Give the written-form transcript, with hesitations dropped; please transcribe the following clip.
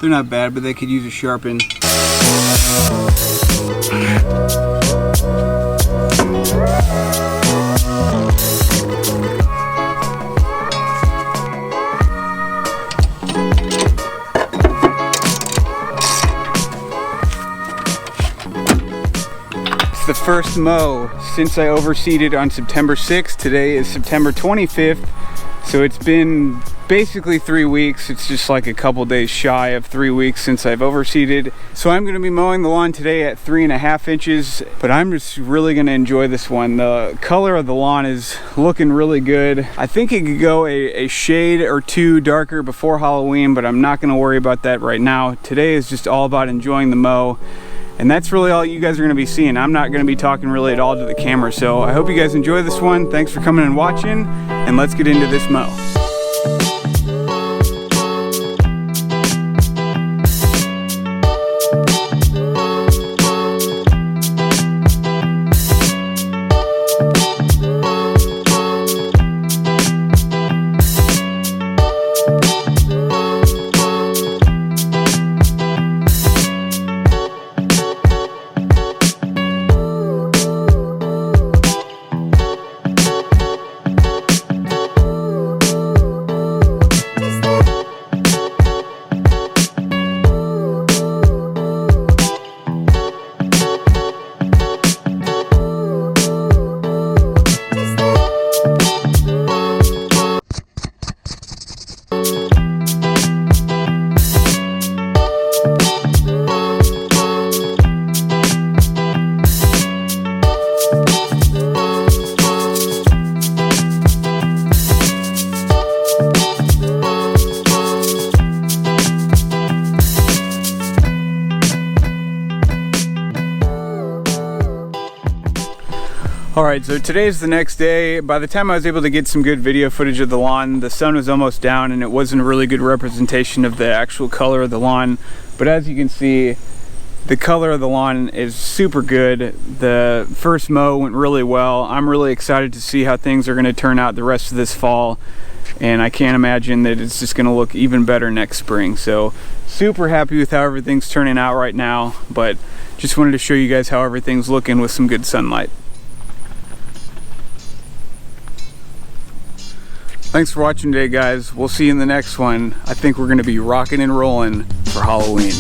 They're not bad, but they could use a sharpen. The first mow since I overseeded on September 6th. Today is September 25th, so it's been basically 3 weeks. It's just like a couple days shy of 3 weeks since I've overseeded. So I'm going to be mowing the lawn today at 3.5 inches, but I'm just really going to enjoy this one. The color of the lawn is looking really good. I think it could go a shade or two darker before Halloween, but I'm not going to worry about that right now. Today is just all about enjoying the mow. And that's really all you guys are going to be seeing. I'm not going to be talking really at all to the camera. So I hope you guys enjoy this one. Thanks for coming and watching, and let's get into this mow. Alright, so today's the next day. By the time I was able to get some good video footage of the lawn, the sun was almost down and it wasn't a really good representation of the actual color of the lawn. But as you can see, the color of the lawn is super good. The first mow went really well. I'm really excited to see how things are going to turn out the rest of this fall. And I can't imagine that it's just going to look even better next spring. So super happy with how everything's turning out right now. But just wanted to show you guys how everything's looking with some good sunlight. Thanks for watching today, guys. We'll see you in the next one. I think we're going to be rocking and rolling for Halloween.